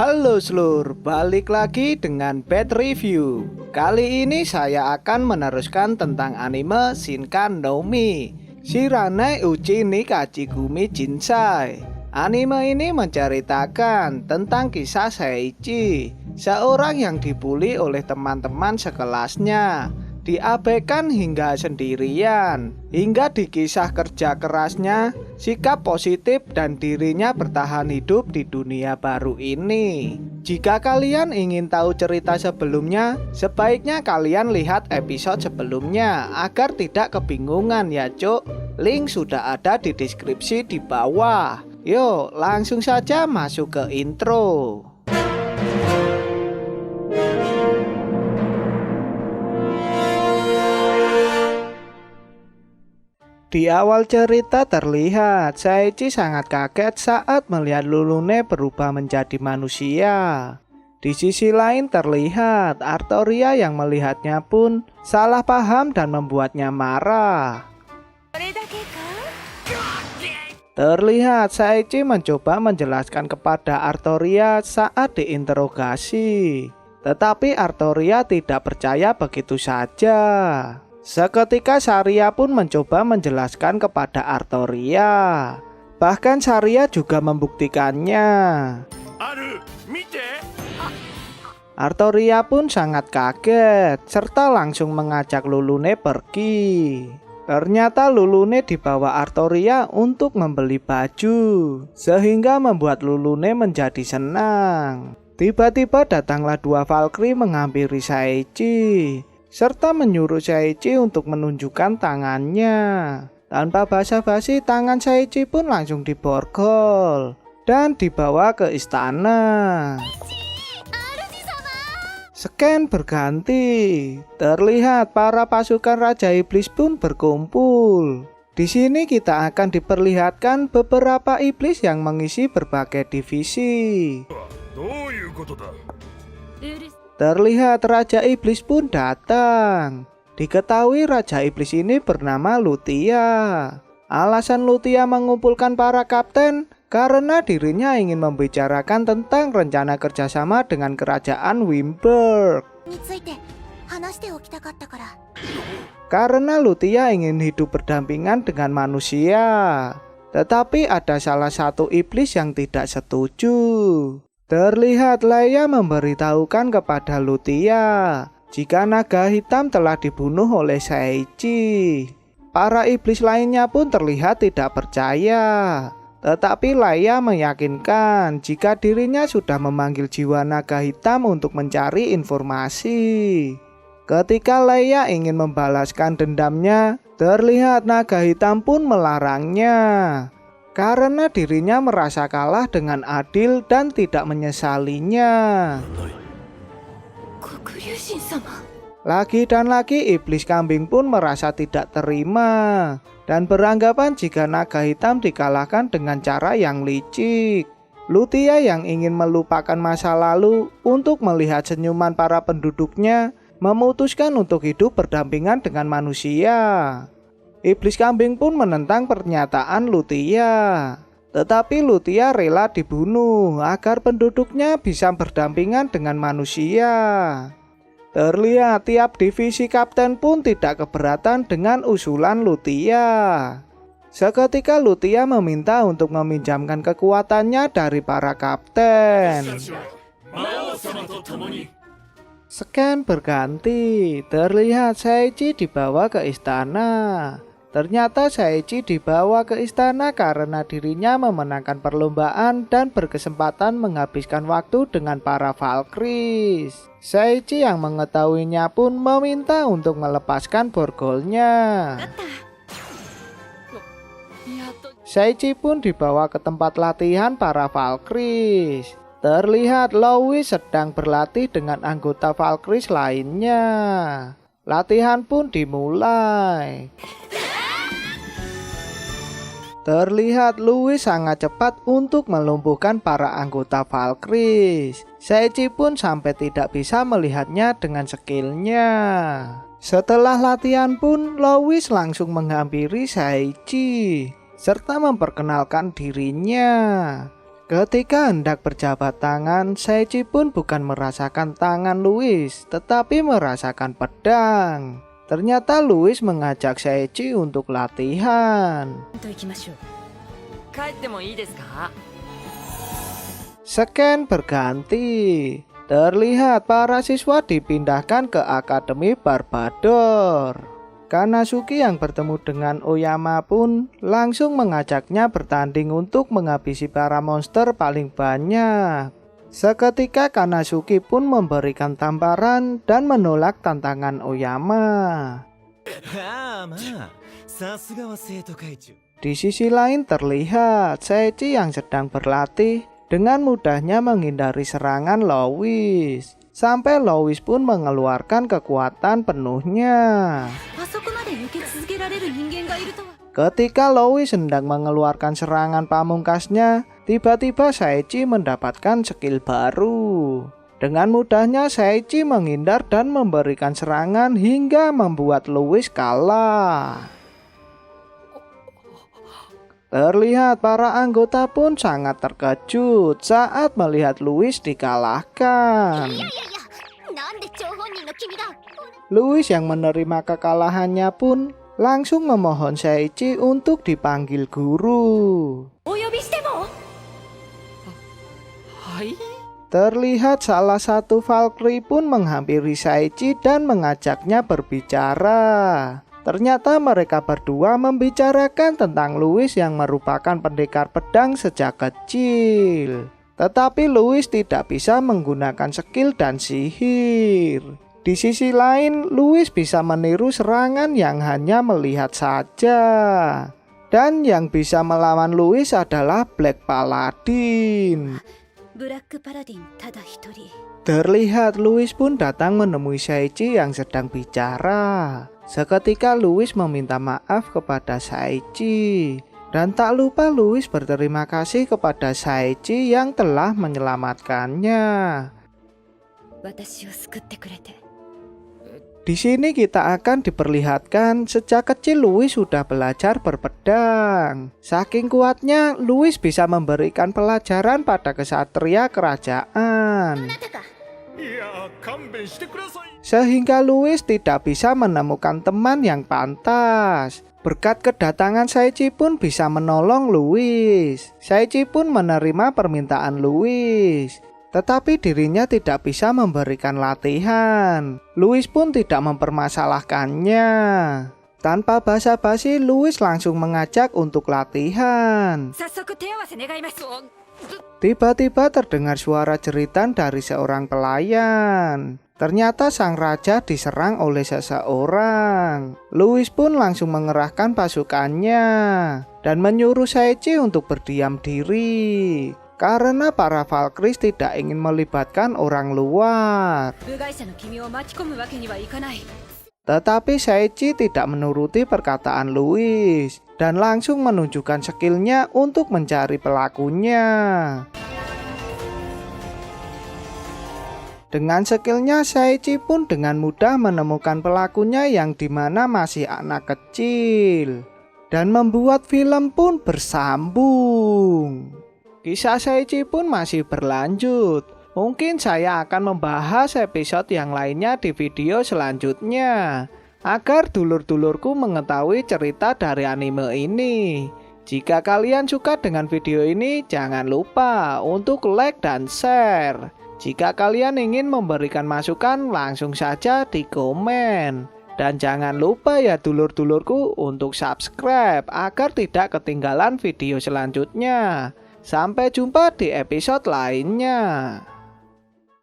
Halo Slur, balik lagi dengan Bad Review. Kali ini saya akan meneruskan tentang anime Shinkan no Mi Shiranai Uchi ni Kachigumi Jinsai. Anime ini menceritakan tentang kisah Seiichi, seorang yang dibully oleh teman-teman sekelasnya, diabaikan hingga sendirian, hingga di kisah kerja kerasnya, sikap positif dan dirinya bertahan hidup di dunia baru ini. Jika kalian ingin tahu cerita sebelumnya, sebaiknya kalian lihat episode sebelumnya agar tidak kebingungan ya cuk. Link sudah ada di deskripsi di bawah. Yuk langsung saja masuk ke intro. Di awal cerita terlihat Seiichi sangat kaget saat melihat Lulune berubah menjadi manusia. Di sisi lain terlihat Artoria yang melihatnya pun salah paham dan membuatnya marah. Terlihat Seiichi mencoba menjelaskan kepada Artoria saat diinterogasi, tetapi Artoria tidak percaya begitu saja. Seketika Saria pun mencoba menjelaskan kepada Artoria. Bahkan Saria juga membuktikannya. Artoria pun sangat kaget serta langsung mengajak Lulune pergi. Ternyata Lulune dibawa Artoria untuk membeli baju, sehingga membuat Lulune menjadi senang. Tiba-tiba datanglah dua Valkyrie menghampiri Seiichi, serta menyuruh Seiichi untuk menunjukkan tangannya. Tanpa basa-basi, tangan Seiichi pun langsung diborgol dan dibawa ke istana. Scan berganti, terlihat para pasukan Raja Iblis pun berkumpul. Di sini kita akan diperlihatkan beberapa iblis yang mengisi berbagai divisi. Terlihat Raja Iblis pun datang. Diketahui Raja Iblis ini bernama Lutia. Alasan Lutia mengumpulkan para kapten karena dirinya ingin membicarakan tentang rencana kerjasama dengan kerajaan Wimberg. Karena Lutia ingin hidup berdampingan dengan manusia, tetapi ada salah satu iblis yang tidak setuju. Terlihat Leia memberitahukan kepada Lutia jika naga hitam telah dibunuh oleh Seiichi. Para iblis lainnya pun terlihat tidak percaya, tetapi Leia meyakinkan jika dirinya sudah memanggil jiwa naga hitam untuk mencari informasi. Ketika Leia ingin membalaskan dendamnya, terlihat naga hitam pun melarangnya. Karena dirinya merasa kalah dengan adil dan tidak menyesalinya. Lagi dan lagi iblis kambing pun merasa tidak terima dan beranggapan jika naga hitam dikalahkan dengan cara yang licik. Lutia yang ingin melupakan masa lalu untuk melihat senyuman para penduduknya memutuskan untuk hidup berdampingan dengan manusia. Iblis kambing pun menentang pernyataan Lutia, tetapi Lutia rela dibunuh agar penduduknya bisa berdampingan dengan manusia. Terlihat tiap divisi kapten pun tidak keberatan dengan usulan Lutia. Seketika Lutia meminta untuk meminjamkan kekuatannya dari para kapten. Scan berganti, terlihat Seiichi dibawa ke istana. Ternyata Seiichi dibawa ke istana karena dirinya memenangkan perlombaan dan berkesempatan menghabiskan waktu dengan para Valkyries. Seiichi yang mengetahuinya pun meminta untuk melepaskan borgolnya. Seiichi pun dibawa ke tempat latihan para Valkyries. Terlihat Louis sedang berlatih dengan anggota Valkyries lainnya. Latihan pun dimulai. Terlihat Louis sangat cepat untuk melumpuhkan para anggota Valkyries. Seiichi pun sampai tidak bisa melihatnya dengan skillnya. Setelah latihan pun, Louis langsung menghampiri Seiichi serta memperkenalkan dirinya. Ketika hendak berjabat tangan, Seiichi pun bukan merasakan tangan Louis, tetapi merasakan pedang. Ternyata Louis mengajak Seiichi untuk latihan. Scan berganti. Terlihat para siswa dipindahkan ke Akademi Barbador. Kanasuki yang bertemu dengan Oyama pun langsung mengajaknya bertanding untuk menghabisi para monster paling banyak. Seketika Kanasuki pun memberikan tamparan dan menolak tantangan Oyama. Di sisi lain terlihat Seiichi yang sedang berlatih dengan mudahnya menghindari serangan Louis. Sampai Louis pun mengeluarkan kekuatan penuhnya. Ketika Louis sedang mengeluarkan serangan pamungkasnya, tiba-tiba Seiichi mendapatkan skill baru. Dengan mudahnya Seiichi menghindar dan memberikan serangan hingga membuat Louis kalah. Terlihat para anggota pun sangat terkejut saat melihat Louis dikalahkan. Louis yang menerima kekalahannya pun langsung memohon Seiichi untuk dipanggil guru. Terlihat salah satu Valkyrie pun menghampiri Seiichi dan mengajaknya berbicara. Ternyata mereka berdua membicarakan tentang Louis yang merupakan pendekar pedang sejak kecil. Tetapi Louis tidak bisa menggunakan skill dan sihir. Di sisi lain, Louis bisa meniru serangan yang hanya melihat saja. Dan yang bisa melawan Louis adalah Black Paladin. Terlihat Louis pun datang menemui Seiichi yang sedang bicara. Seketika Louis meminta maaf kepada Seiichi. Dan tak lupa Louis berterima kasih kepada Seiichi yang telah menyelamatkannya. Di sini kita akan diperlihatkan sejak kecil Louis sudah belajar berpedang. Saking kuatnya, Louis bisa memberikan pelajaran pada kesatria kerajaan. Sehingga Louis tidak bisa menemukan teman yang pantas. Berkat kedatangan Seiichi pun bisa menolong Louis. Seiichi pun menerima permintaan Louis. Tetapi dirinya tidak bisa memberikan latihan. Louis pun tidak mempermasalahkannya. Tanpa basa-basi, Louis langsung mengajak untuk latihan. Tiba-tiba terdengar suara jeritan dari seorang pelayan. Ternyata sang raja diserang oleh seseorang. Louis pun langsung mengerahkan pasukannya dan menyuruh Seiichi untuk berdiam diri. Karena para Valkyries tidak ingin melibatkan orang luar. Tetapi Seiichi tidak menuruti perkataan Louis dan langsung menunjukkan skillnya untuk mencari pelakunya. Dengan skillnya, Seiichi pun dengan mudah menemukan pelakunya yang dimana masih anak kecil. Dan membuat film pun bersambung. Kisah Seiichi pun masih berlanjut. Mungkin saya akan membahas episode yang lainnya di video selanjutnya. Agar dulur-dulurku mengetahui cerita dari anime ini. Jika kalian suka dengan video ini, jangan lupa untuk like dan share. Jika kalian ingin memberikan masukan, langsung saja di komen. Dan jangan lupa ya dulur-dulurku untuk subscribe agar tidak ketinggalan video selanjutnya. Sampai jumpa di episode lainnya.